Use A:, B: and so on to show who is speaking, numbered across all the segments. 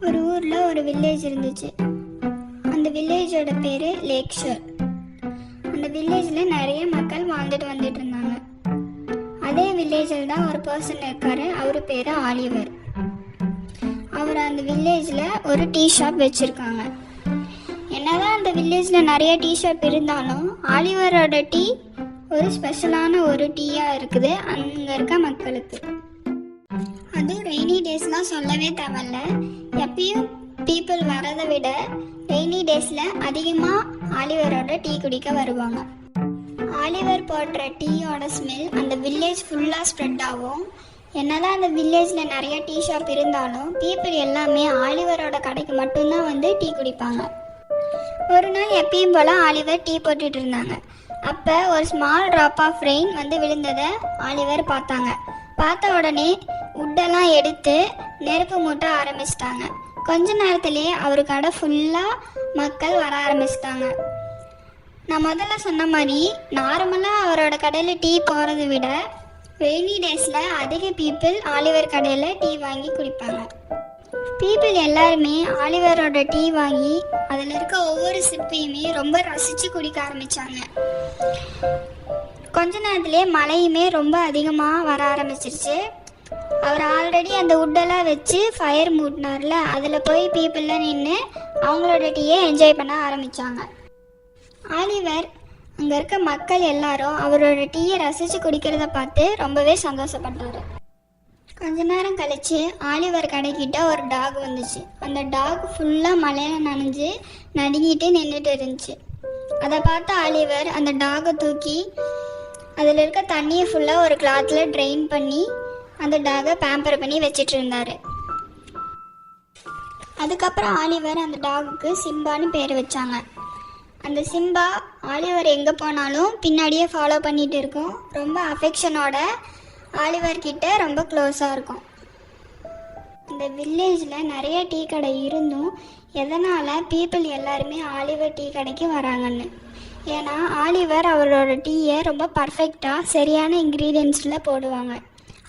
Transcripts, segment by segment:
A: ஒரு ஊரில் ஒரு வில்லேஜ் இருந்துச்சு. அந்த வில்லேஜோட பேர் லேக் ஷோர். அந்த வில்லேஜில் நிறைய மக்கள் வாழ்ந்துட்டு வந்துட்டு இருந்தாங்க. அதே வில்லேஜில் தான் ஒரு பர்சன் இருக்காரு. அவர் பேர் ஆலிவர். அவர் அந்த வில்லேஜில் ஒரு டீ ஷாப் வச்சுருக்காங்க. என்னதான் அந்த வில்லேஜில் நிறைய டீ ஷாப் இருந்தாலும் ஆலிவரோட டீ ஒரு ஸ்பெஷலான ஒரு டீயாக இருக்குது அங்கே இருக்க மக்களுக்கு. அதுவும் ரெய்னி டேஸ்லாம் சொல்லவே தேவையில்ல. எப்பயும் பீப்புள் வரதை விட ரெய்னி டேஸில் அதிகமாக ஆலிவரோட டீ குடிக்க வருவாங்க. ஆலிவர் போடுற டீயோட ஸ்மெல் அந்த வில்லேஜ் ஃபுல்லாக ஸ்ப்ரெட் ஆகும். என்னதான் அந்த வில்லேஜில் நிறைய டீ ஷாப் இருந்தாலும் பீப்புள் எல்லாமே ஆலிவரோட கடைக்கு மட்டும்தான் வந்து டீ குடிப்பாங்க. ஒரு நாள் எப்பயும் போல் ஆலிவர் டீ போட்டுட்டு இருந்தாங்க. அப்போ ஒரு ஸ்மால் ட்ராப் ஆஃப் ரெயின் வந்து விழுந்ததை ஆலிவர் பார்த்தாங்க. பார்த்த உடனே உட்டெல்லாம் எடுத்து நெருப்பு மூட்ட ஆரம்பிச்சிட்டாங்க. கொஞ்ச நேரத்திலேயே அவர் கடை ஃபுல்லாக மக்கள் வர ஆரம்பிச்சிட்டாங்க. நான் முதல்ல சொன்ன மாதிரி நார்மலாக அவரோட கடையில் டீ போகிறத விட ரெய்னி டேஸில் அதிக பீப்புள் ஆலிவர் கடையில் டீ வாங்கி குடிப்பாங்க. பீப்புள் எல்லாருமே ஆலிவரோட டீ வாங்கி அதில் இருக்க ஒவ்வொரு சிப்பையுமே ரொம்ப ரசித்து குடிக்க ஆரம்பித்தாங்க. கொஞ்ச நேரத்துலேயே மழையுமே ரொம்ப அதிகமாக வர ஆரம்பிச்சிருச்சு. அவர் ஆல்ரெடி அந்த உட்டெல்லாம் வச்சு ஃபயர் மூட்டினார்ல, அதில் போய் பீப்புளெலாம் நின்று அவங்களோட டீயை என்ஜாய் பண்ண ஆரம்பித்தாங்க. ஆலிவர் அங்கே இருக்க மக்கள் எல்லாரும் அவரோட டீயை ரசித்து குடிக்கிறத பார்த்து ரொம்பவே சந்தோஷப்பட்டார். கொஞ்ச நேரம் கழித்து ஆலிவர் கடைக்கிட்ட ஒரு டாக் வந்துச்சு. அந்த டாக் ஃபுல்லாக மழையில் நனைஞ்சு நடுங்கிட்டு நின்றுட்டு இருந்துச்சு. அதை பார்த்து ஆலிவர் அந்த டாகை தூக்கி அதில் இருக்க தண்ணியை ஃபுல்லாக ஒரு கிளாத்தில் ட்ரெயின் பண்ணி அந்த டாகை பேம்பர் பண்ணி வச்சிட்டு இருந்தார். அதுக்கப்புறம் ஆலிவர் அந்த டாகுக்கு சிம்பான்னு பேர் வச்சாங்க. அந்த சிம்பா ஆலிவர் எங்கே போனாலும் பின்னாடியே ஃபாலோ பண்ணிகிட்டு இருக்கும். ரொம்ப அஃபெக்ஷனோட ஆலிவர் கிட்ட ரொம்ப க்ளோஸாக இருக்கும். இந்த வில்லேஜில் நிறைய டீ கடை இருந்தும் எதனால் பீப்புள் எல்லாருமே ஆலிவர் டீ கடைக்கு வராங்கன்னு. ஏன்னா ஆலிவர் அவரோட டீயை ரொம்ப பர்ஃபெக்டாக சரியான இன்க்ரீடியன்ஸில் போடுவாங்க.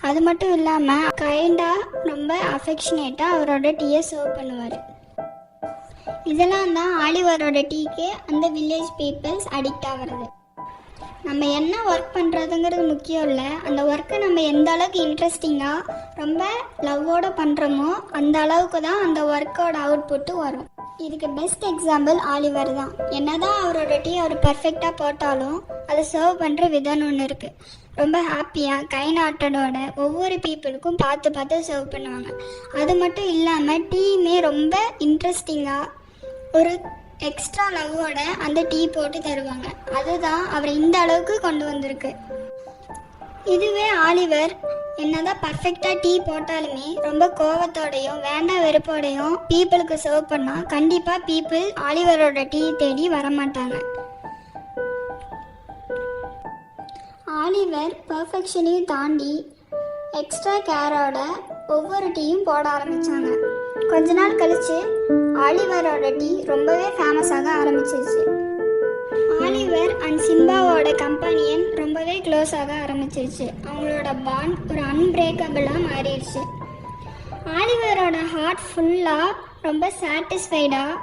A: அது மட்டும் இல்லாமல் கைண்டாக ரொம்ப அஃபெக்ஷனேட்டாக அவரோட டீயை சர்வ் பண்ணுவார். இதெல்லாம் தான் ஆலிவரோட டீக்கு அந்த வில்லேஜ் பீப்புள்ஸ் அடிக்ட் ஆகிறது. நம்ம என்ன ஒர்க் பண்ணுறதுங்கிறது முக்கியம் இல்லை, அந்த ஒர்க்கை நம்ம எந்த அளவுக்கு இன்ட்ரெஸ்டிங்காக ரொம்ப லவ்வோடு பண்ணுறோமோ அந்த அளவுக்கு தான் அந்த ஒர்க்கோட அவுட்புட்டு வரும். இதுக்கு பெஸ்ட் எக்ஸாம்பிள் ஆலிவர் தான். என்னதான் அவரோட டீ அவர் பர்ஃபெக்டாக போட்டாலும் அதை சர்வ் பண்ணுற விதம்னு ஒன்று இருக்குது. ரொம்ப ஹாப்பியாக கைநாட்டடோட ஒவ்வொரு பீப்புளுக்கும் பார்த்து பார்த்து சர்வ் பண்ணுவாங்க. அது மட்டும் இல்லாமல் டீயுமே ரொம்ப இன்ட்ரெஸ்டிங்காக ஒரு எக்ஸ்ட்ரா லவ்வோட அந்த டீ போட்டு தருவாங்க. அதுதான் அவரை இந்த அளவுக்கு கொண்டு வந்திருக்கு. இதுவே ஆலிவர் என்னதான் பர்ஃபெக்டாக டீ போட்டாலுமே ரொம்ப கோவத்தோடையும் வேண்டாம் வெறுப்போடையும் பீப்புளுக்கு சர்வ் பண்ணால் கண்டிப்பாக பீப்புள் ஆலிவரோட டீ தேடி வரமாட்டாங்க. ஆலிவர் பர்ஃபெக்ஷனையும் தாண்டி எக்ஸ்ட்ரா கேரோட ஒவ்வொரு டீயும் போட ஆரம்பித்தாங்க. கொஞ்ச நாள் கழித்து ஆலிவரோட டீ ரொம்பவே ஃபேமஸாக ஆரம்பிச்சிருச்சு. ஆலிவர் அண்ட் சிம்பாவோட கம்பெனியன் ரொம்பவே க்ளோஸ் ஆக ஆரம்பிச்சிருச்சு. அவங்களோட பாண்ட் ஒரு அன்பிரேக்கபிளாக மாறிடுச்சு. ஆலிவரோட ஹார்ட் ஃபுல்லாக ரொம்ப சாட்டிஸ்ஃபைடாக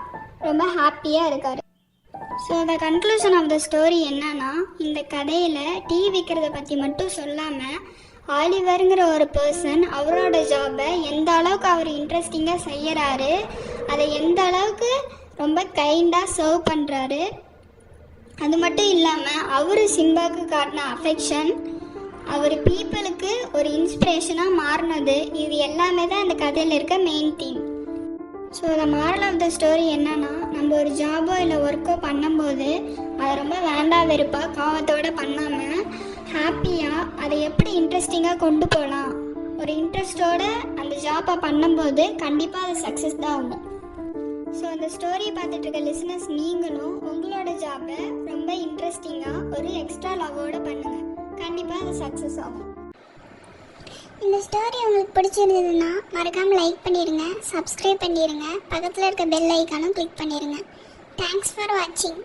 A: ரொம்ப ஹாப்பியாக இருக்கார். So the conclusion of the story என்னன்னா, இந்த கதையில் டீ விற்கிறத பற்றி மட்டும் சொல்லாமல் ஆலிவருங்கிற ஒரு பர்சன் அவரோட ஜாபை எந்த அளவுக்கு அவர் இன்ட்ரெஸ்டிங்காக செய்கிறாரு, அதை எந்த அளவுக்கு ரொம்ப கைண்டாக சர்வ் பண்ணுறாரு, அது மட்டும் இல்லாமல் அவர் சிம்பாவுக்கு காட்டின அஃபெக்ஷன் அவர் பீப்புளுக்கு ஒரு இன்ஸ்பிரேஷனாக மாறினது, இது எல்லாமே தான் இந்த கதையில் இருக்க main theme. So the moral of the story என்னன்னா, நம்ம ஒரு ஜாபோ இல்லை ஒர்க்கோ பண்ணும்போது அதை ரொம்ப வேண்டாம் வெறுப்பாக கோவத்தோடு பண்ணாமல் ஹாப்பியாக அதை எப்படி இன்ட்ரெஸ்டிங்காக கொண்டு போகலாம், ஒரு இன்ட்ரெஸ்டோடு அந்த ஜாப்பை பண்ணும்போது கண்டிப்பாக அது சக்ஸஸ் தான் ஆகும். ஸோ அந்த ஸ்டோரியை பார்த்துட்டு இருக்க லிசனர்ஸ் நீங்களும் உங்களோட ஜாப்பை ரொம்ப இன்ட்ரெஸ்டிங்காக ஒரு எக்ஸ்ட்ரா லவ்வோடு பண்ணுங்கள். கண்டிப்பாக அது சக்ஸஸ் ஆகும்.
B: இந்த ஸ்டோரி உங்களுக்கு பிடிச்சிருந்ததுன்னா மறக்காமல் லைக் பண்ணிடுங்க, சப்ஸ்கிரைப் பண்ணிடுங்க, பக்கத்தில் இருக்க பெல் ஐக்கானும் கிளிக் பண்ணிடுங்க. தேங்க்ஸ் ஃபார் வாட்சிங்.